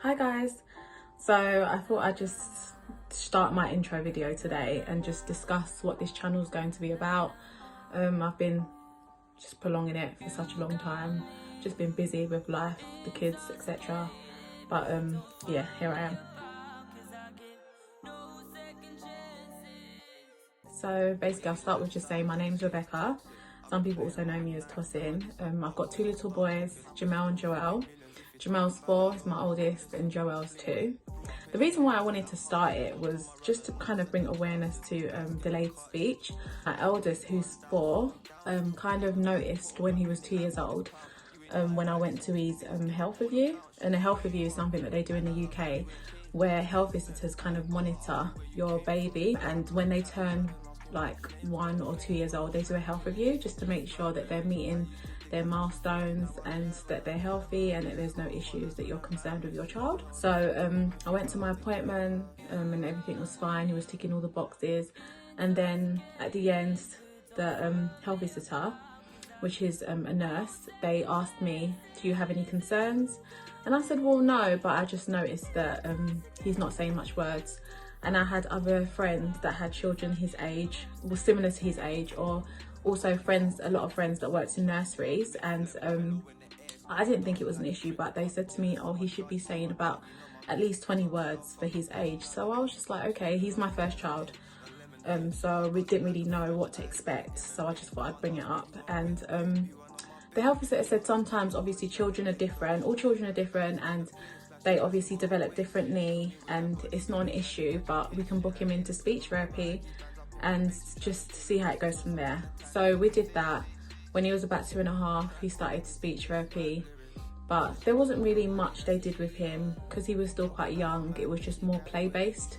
Hi guys, so I thought I'd just start my intro video today and just discuss what this channel is going to be about. I've been just prolonging it for such a long time, just been busy with life, the kids, etc. But yeah, here I am. So basically I'll start with just saying my name's Rebecca. Some people also know me as Tosin. I've got two little boys, Jamel and Joel. Jamel's 4, is my oldest, and Joel's 2. The reason why I wanted to start it was just to kind of bring awareness to delayed speech. My eldest, who's 4, kind of noticed when he was 2 years old, when I went to his health review. And a health review is something that they do in the UK, where health visitors kind of monitor your baby, and when they turn like 1 or 2 years old, they do a health review just to make sure that they're meeting their milestones and that they're healthy and that there's no issues that you're concerned with your child. So I went to my appointment and everything was fine. He was ticking all the boxes, and then at the end, the health visitor, which is a nurse, they asked me, do you have any concerns? And I said, well, no, but I just noticed that he's not saying much words. And I had other friends that had children his age, well, similar to his age, or also a lot of friends that worked in nurseries, and I didn't think it was an issue, but they said to me, oh, he should be saying about at least 20 words for his age. So I was just like, okay, he's my first child, so we didn't really know what to expect, so I just thought I'd bring it up. And the health visitor said sometimes obviously children are different, all children are different, and they obviously develop differently, and it's not an issue, but we can book him into speech therapy and just see how it goes from there. So we did that. When he was about 2.5, he started speech therapy, but there wasn't really much they did with him because he was still quite young. It was just more play-based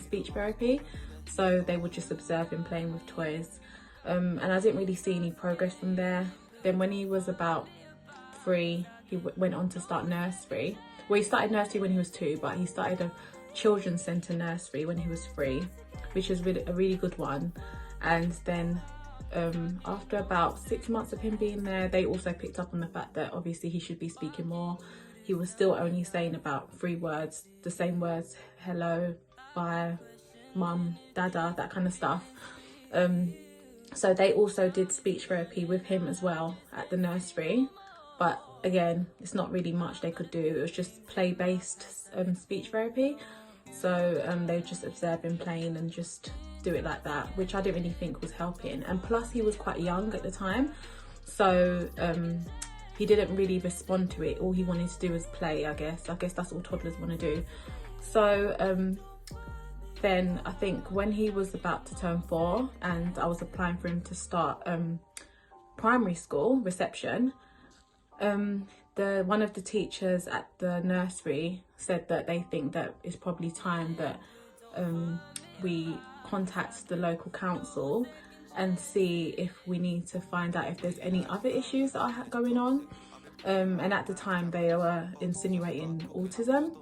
speech therapy. So they would just observe him playing with toys. And I didn't really see any progress from there. Then when he was about 3, he went on to start nursery. Well, he started nursery when he was 2, but he started a children's centre nursery when he was 3, which is a really good one. And then after about 6 months of him being there, they also picked up on the fact that obviously he should be speaking more. He was still only saying about 3 words, the same words: hello, bye, mum, dada, that kind of stuff. So they also did speech therapy with him as well at the nursery, but again, it's not really much they could do. It was just play-based speech therapy. So they would just observe him playing and just do it like that, which I didn't really think was helping. And plus he was quite young at the time, so he didn't really respond to it. All he wanted to do was play, I guess that's all toddlers want to do. So then I think when he was about to turn 4 and I was applying for him to start primary school reception, one of the teachers at the nursery said that they think that it's probably time that we contact the local council and see if we need to find out if there's any other issues that are going on. And at the time they were insinuating autism,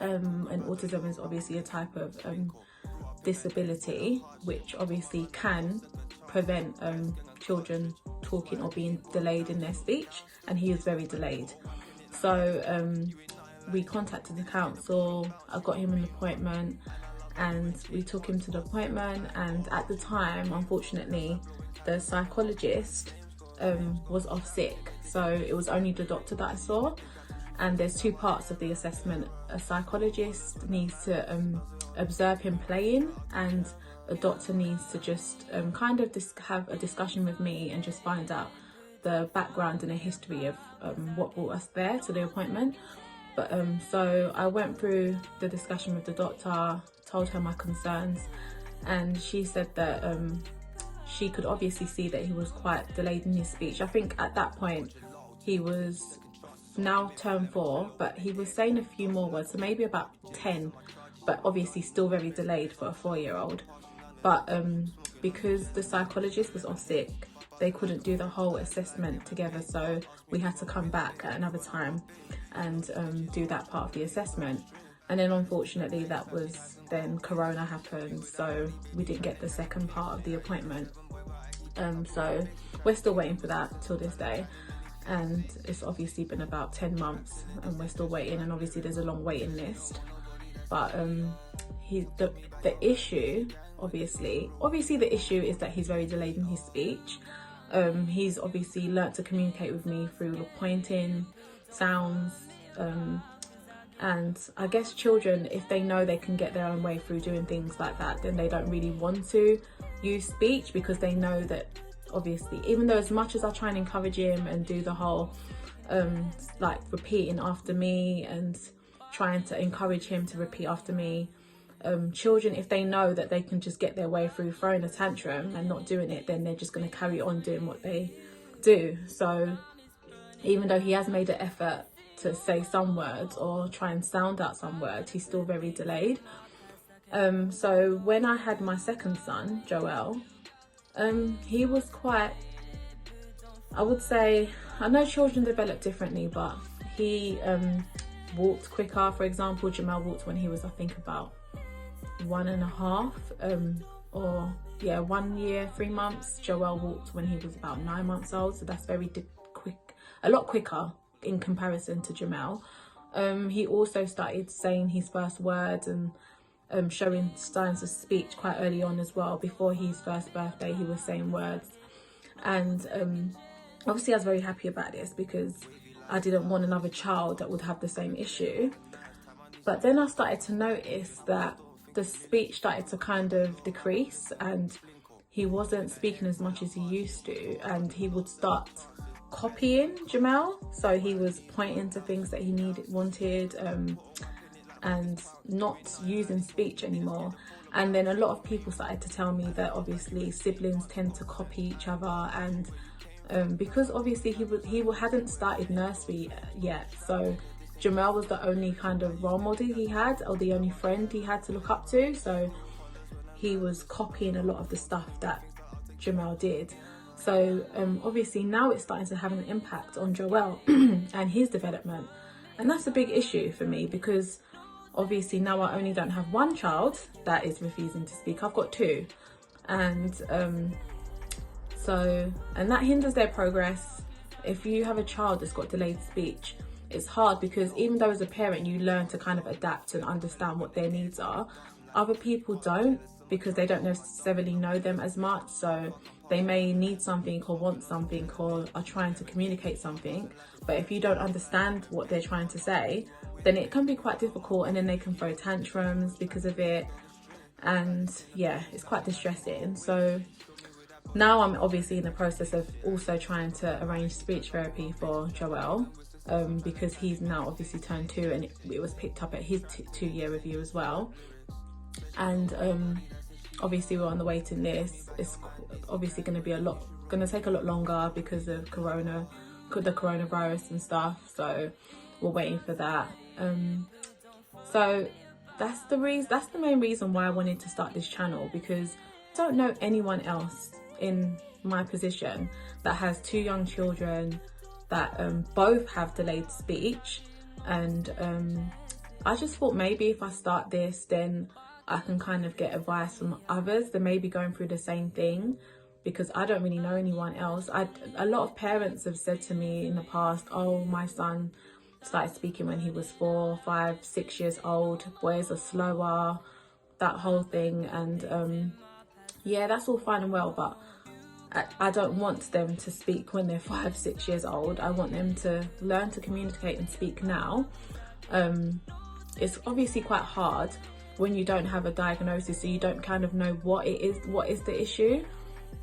and autism is obviously a type of disability which obviously can prevent children talking or being delayed in their speech, and he is very delayed. So we contacted the council. I got him an appointment and we took him to the appointment, and at the time, unfortunately, the psychologist was off sick, so it was only the doctor that I saw. And there's 2 parts of the assessment. A psychologist needs to observe him playing, and a doctor needs to just kind of have a discussion with me and just find out the background and the history of what brought us there to the appointment. But so I went through the discussion with the doctor, told her my concerns, and she said that she could obviously see that he was quite delayed in his speech. I think at that point he was now turned 4, but he was saying a few more words, so maybe about 10, but obviously still very delayed for a 4-year-old. But because the psychologist was off sick, they couldn't do the whole assessment together, so we had to come back at another time and do that part of the assessment. And then unfortunately then Corona happened, so we didn't get the second part of the appointment. So we're still waiting for that till this day. and it's obviously been about 10 months and we're still waiting, and obviously there's a long waiting list. But the issue, obviously the issue is that he's very delayed in his speech. He's obviously learnt to communicate with me through pointing, sounds, and I guess children, if they know they can get their own way through doing things like that, then they don't really want to use speech, because they know that obviously, even though as much as I try and encourage him and do the whole like repeating after me and trying to encourage him to repeat after me, children, if they know that they can just get their way through throwing a tantrum and not doing it, then they're just going to carry on doing what they do. So even though he has made an effort to say some words or try and sound out some words, he's still very delayed. So when I had my second son, Joel, he was quite, I would say, I know children develop differently, but he walked quicker. For example, Jamel walked when he was, I think, about 1.5, or 1 year 3 months. Joel walked when he was about 9 months old, so that's very quick, a lot quicker in comparison to Jamel. He also started saying his first words and showing signs of speech quite early on as well. Before his first birthday, he was saying words, and obviously I was very happy about this because I didn't want another child that would have the same issue. But then I started to notice that the speech started to kind of decrease, and he wasn't speaking as much as he used to, and he would start copying Jamel. So he was pointing to things that he wanted, and not using speech anymore. And then a lot of people started to tell me that obviously siblings tend to copy each other, and because obviously he hadn't started nursery yet, so Jamel was the only kind of role model he had, or the only friend he had to look up to. So he was copying a lot of the stuff that Jamel did. So obviously now it's starting to have an impact on Joel and his development, and that's a big issue for me, because obviously now I only don't have one child that is refusing to speak, I've got two, and that hinders their progress. If you have a child that's got delayed speech, it's hard, because even though as a parent you learn to kind of adapt and understand what their needs are, other people don't, because they don't necessarily know them as much. So they may need something or want something or are trying to communicate something, but if you don't understand what they're trying to say, then it can be quite difficult, and then they can throw tantrums because of it, and yeah, it's quite distressing. So now I'm obviously in the process of also trying to arrange speech therapy for Joel, because he's now obviously turned 2, and it was picked up at his 2-year review as well. And obviously we're on the waiting list. It's obviously going to take a lot longer because of the coronavirus and stuff, so we're waiting for that. So that's the main reason why I wanted to start this channel, because I don't know anyone else in my position that has 2 young children that both have delayed speech, and I just thought maybe if I start this, then I can kind of get advice from others that may be going through the same thing, because I don't really know anyone else. A lot of parents have said to me in the past, oh, my son started speaking when he was 4, 5, 6 years old, boys are slower, that whole thing. And yeah, that's all fine and well, but I don't want them to speak when they're 5, 6 years old. I want them to learn to communicate and speak now. It's obviously quite hard when you don't have a diagnosis, so you don't kind of know what is the issue.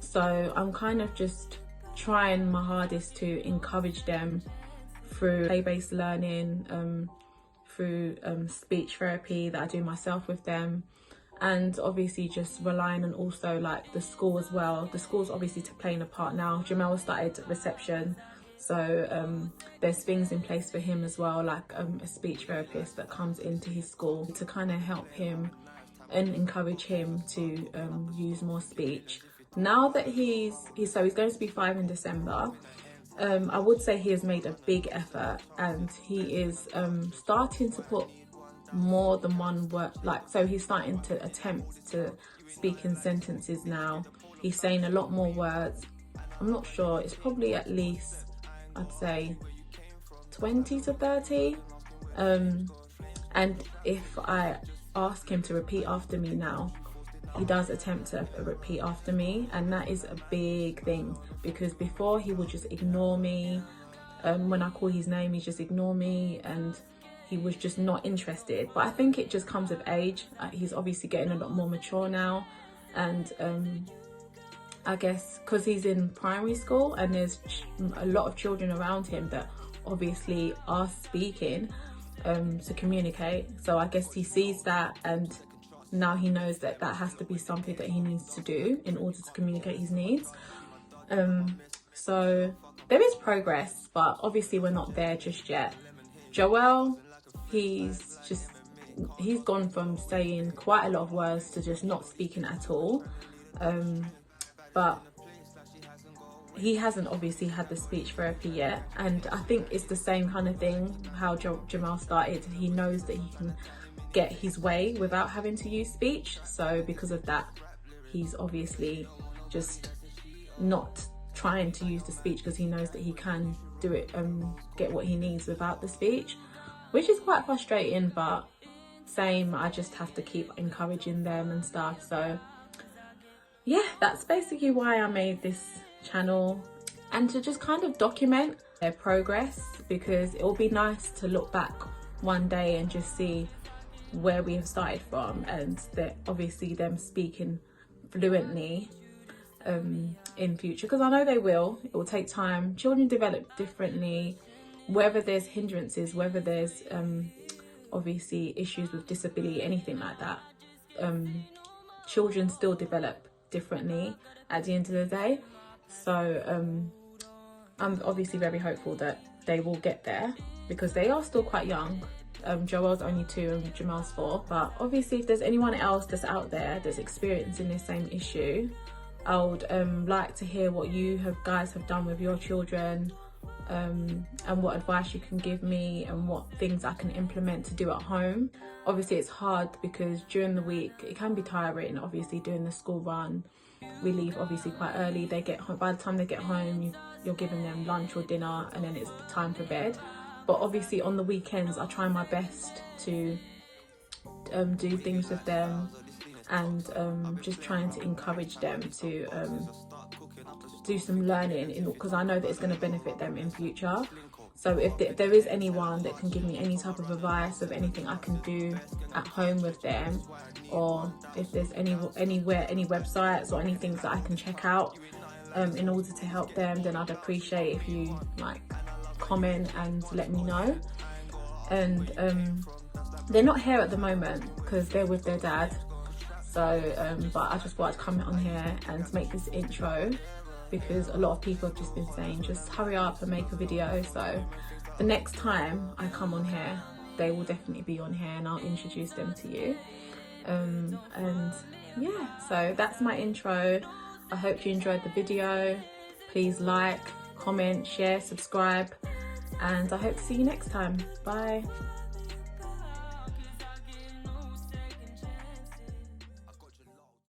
So I'm kind of just trying my hardest to encourage them through play-based learning, through speech therapy that I do myself with them, and obviously just relying on also like the school as well. The school's obviously playing a part now. Jamel started reception, so there's things in place for him as well, like a speech therapist that comes into his school to kind of help him and encourage him to use more speech. Now that he's going to be 5 in December, I would say he has made a big effort, and he is starting to put more than one word, so he's starting to attempt to speak in sentences now. He's saying a lot more words. I'm not sure, it's probably at least I'd say 20 to 30. And if I ask him to repeat after me now, he does attempt to repeat after me, and that is a big thing, because before he would just ignore me. When I call his name, he just ignore me, and he was just not interested. But I think it just comes with age. He's obviously getting a lot more mature now, and I guess because he's in primary school and there's a lot of children around him that obviously are speaking to communicate. So I guess he sees that, and now he knows that that has to be something that he needs to do in order to communicate his needs. So there is progress, but obviously we're not there just yet. Joel, he's gone from saying quite a lot of words to just not speaking at all. But he hasn't obviously had the speech therapy yet, and I think it's the same kind of thing how Jamal started. He knows that he can get his way without having to use speech, so because of that he's obviously just not trying to use the speech, because he knows that he can do it, get what he needs without the speech, which is quite frustrating. But same, I just have to keep encouraging them and stuff. So yeah, that's basically why I made this channel, and to just kind of document their progress, because it will be nice to look back one day and just see where we have started from, and that obviously them speaking fluently in future, because I know they will. It will take time. Children develop differently, whether there's hindrances, whether there's obviously issues with disability, anything like that. Children still develop differently at the end of the day. So I'm obviously very hopeful that they will get there, because they are still quite young. Joel's only 2 and Jamal's 4. But obviously if there's anyone else that's out there that's experiencing this same issue, I would like to hear what you guys have done with your children, and what advice you can give me, and what things I can implement to do at home. Obviously it's hard because during the week it can be tiring, obviously doing the school run. We leave obviously quite early. They get home, by the time they get home you're giving them lunch or dinner, and then it's time for bed. But obviously on the weekends I try my best to do things with them, and just trying to encourage them to do some learning, because I know that it's going to benefit them in future. So if there is anyone that can give me any type of advice of anything I can do at home with them, or if there's any websites or any things that I can check out in order to help them, then I'd appreciate if you comment and let me know. And they're not here at the moment because they're with their dad. So but I just thought I'd come on here and make this intro, because a lot of people have just been saying just hurry up and make a video. So the next time I come on here, they will definitely be on here and I'll introduce them to you. And yeah, so that's my intro. I hope you enjoyed the video. Please like, comment, share, subscribe, and I hope to see you next time. Bye.